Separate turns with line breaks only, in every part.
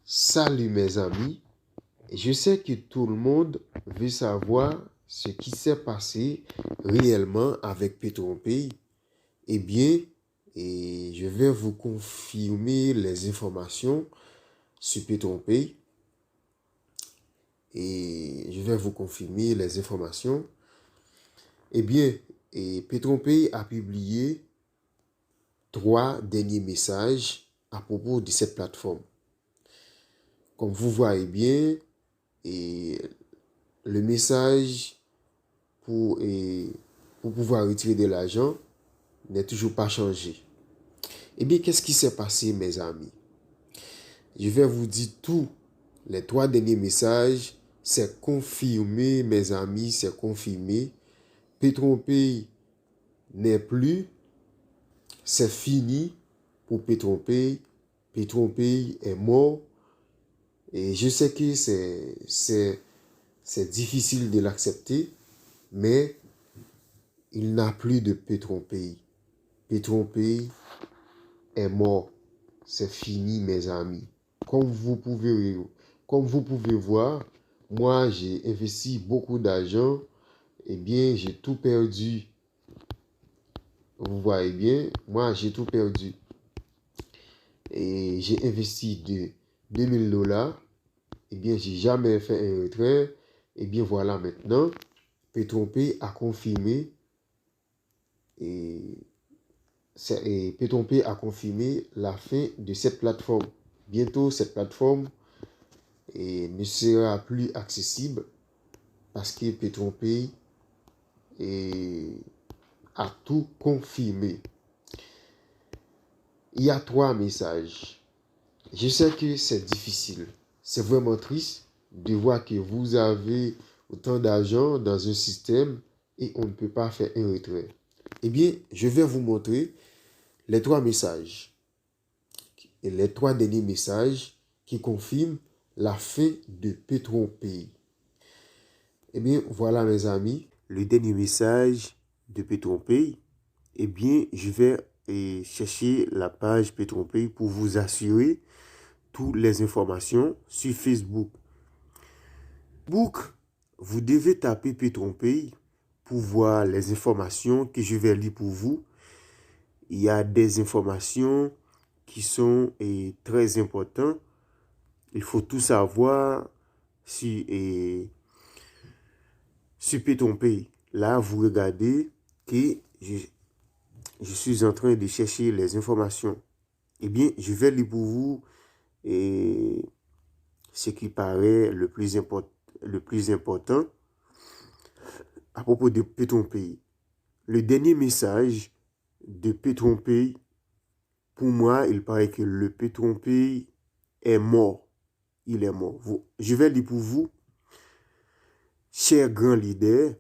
Salut mes amis, je sais que tout le monde veut savoir ce qui s'est passé réellement avec PetronPay. Eh bien, je vais vous confirmer les informations sur PetronPay. Et je vais vous confirmer les informations. Eh bien, PetronPay a publié 3 derniers messages à propos de cette plateforme. Comme vous voyez bien, et le message pour pouvoir retirer de l'argent n'est toujours pas changé. Eh bien, qu'est-ce qui s'est passé, mes amis? Je vais vous dire tout. Les 3 derniers messages, c'est confirmé, mes amis, c'est confirmé. PetronPay n'est plus, c'est fini pour PetronPay. PetronPay est mort. Et je sais que c'est difficile de l'accepter, mais il n'a plus de PetronPay. PetronPay est mort. C'est fini, mes amis. Comme vous pouvez voir, moi, j'ai investi beaucoup d'argent. Eh bien, j'ai tout perdu. Vous voyez bien, moi, j'ai tout perdu. Et j'ai investi de $2000. Eh bien, j'ai jamais fait un retrait. Eh bien, voilà maintenant. PetronPay a confirmé et PetronPay a confirmé la fin de cette plateforme. Bientôt, cette plateforme ne sera plus accessible parce que PetronPay a tout confirmé. Il y a 3 messages. Je sais que c'est difficile. C'est vraiment triste de voir que vous avez autant d'argent dans un système et on ne peut pas faire un retrait. Eh bien, je vais vous montrer les 3 messages. Et les 3 derniers messages qui confirment la fin de PetronPay. Eh bien, voilà mes amis, le dernier message de PetronPay. Eh bien, je vais chercher la page PetronPay pour vous assurer toutes les informations sur Facebook. Vous devez taper PetronPay pour voir les informations que je vais lire pour vous. Il y a des informations qui sont très importantes. Il faut tout savoir sur PetronPay. Là, vous regardez que je suis en train de chercher les informations. Eh bien, je vais lire pour vous ce qui paraît le plus important à propos de PetronPay. Le dernier message de PetronPay, pour moi, il paraît que le PetronPay est mort. Il est mort. Je vais lire pour vous. Chers grands leaders,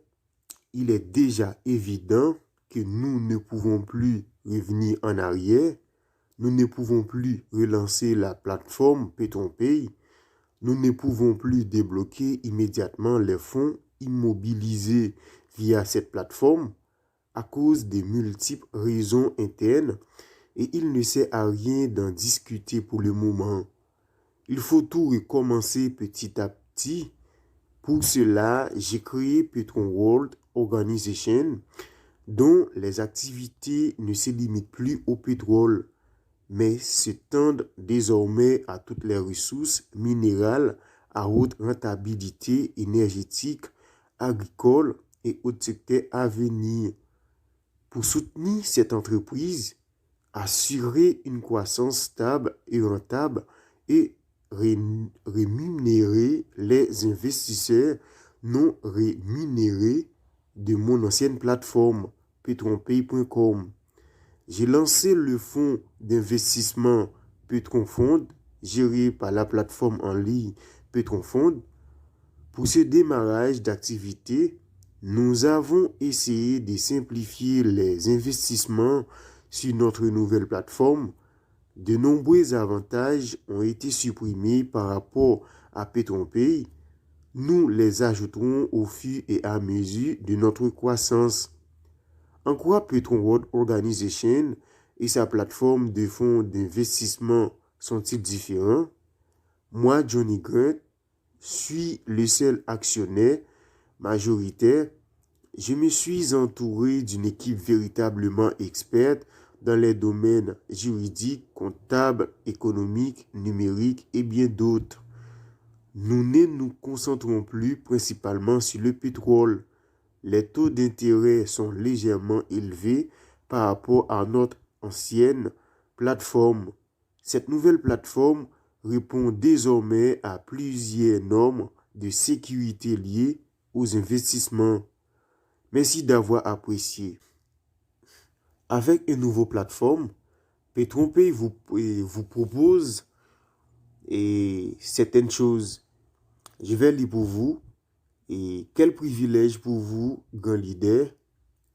il est déjà évident que nous ne pouvons plus revenir en arrière. Nous ne pouvons plus relancer la plateforme PetronPay. Nous ne pouvons plus débloquer immédiatement les fonds immobilisés via cette plateforme à cause des multiples raisons internes et il ne sert à rien d'en discuter pour le moment. Il faut tout recommencer petit à petit. Pour cela, j'ai créé Petron World Organization dont les activités ne se limitent plus au pétrole mais s'étendent désormais à toutes les ressources minérales à haute rentabilité énergétique, agricole et autres secteurs à venir. Pour soutenir cette entreprise, assurer une croissance stable et rentable et rémunérer les investisseurs non rémunérés de mon ancienne plateforme petronpay.com. J'ai lancé le fonds d'investissement PetronFond, géré par la plateforme en ligne PetronFond. Pour ce démarrage d'activité, nous avons essayé de simplifier les investissements sur notre nouvelle plateforme. De nombreux avantages ont été supprimés par rapport à PetronPay. Nous les ajouterons au fur et à mesure de notre croissance. En quoi Petron World Organization et sa plateforme de fonds d'investissement sont-ils différents? Moi, Johnny Grant, suis le seul actionnaire majoritaire. Je me suis entouré d'une équipe véritablement experte dans les domaines juridiques, comptables, économiques, numériques et bien d'autres. Nous ne nous concentrons plus principalement sur le pétrole. Les taux d'intérêt sont légèrement élevés par rapport à notre ancienne plateforme. Cette nouvelle plateforme répond désormais à plusieurs normes de sécurité liées aux investissements. Merci d'avoir apprécié. Avec une nouvelle plateforme, PetronPay vous propose certaines choses. Je vais lire pour vous. Et quel privilège pour vous, grand leader,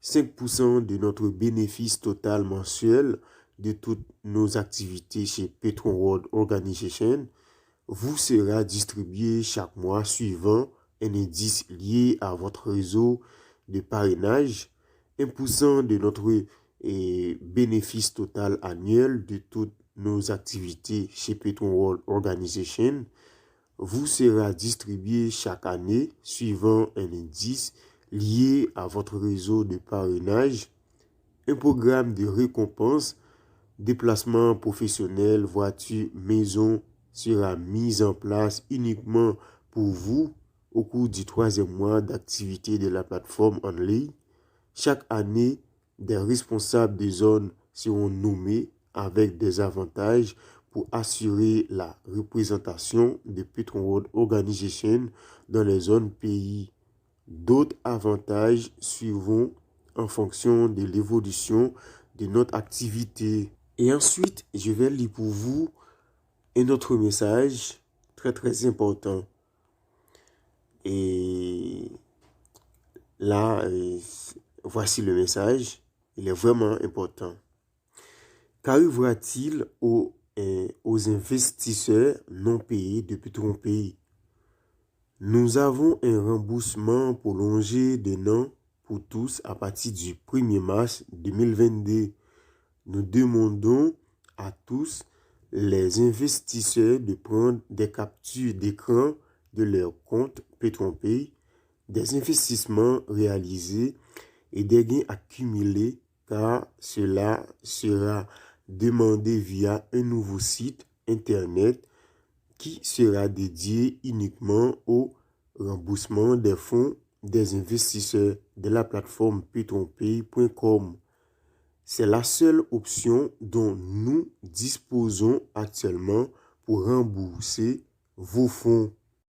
5% de notre bénéfice total mensuel de toutes nos activités chez Petron World Organization vous sera distribué chaque mois suivant un indice lié à votre réseau de parrainage. 1% de notre bénéfice total annuel de toutes nos activités chez Petron World Organization vous sera distribué chaque année suivant un indice lié à votre réseau de parrainage. Un programme de récompense, déplacement professionnel, voiture, maison sera mis en place uniquement pour vous au cours du 3e mois d'activité de la plateforme en ligne. Chaque année, des responsables de zone seront nommés avec des avantages pour assurer la représentation de Petron World Organization dans les zones pays. D'autres avantages suivront en fonction de l'évolution de notre activité. Et ensuite, je vais lire pour vous un autre message très important. Et là, voici le message. Il est vraiment important. Qu'arrivera-t-il aux investisseurs non payés de PetronPay? Nous avons un remboursement prolongé d'un an pour tous à partir du 1er mars 2022. Nous demandons à tous les investisseurs de prendre des captures d'écran de leur compte PetronPay, des investissements réalisés et des gains accumulés, car cela sera demandé via un nouveau site internet qui sera dédié uniquement au remboursement des fonds des investisseurs de la plateforme petronpay.com. C'est la seule option dont nous disposons actuellement pour rembourser vos fonds.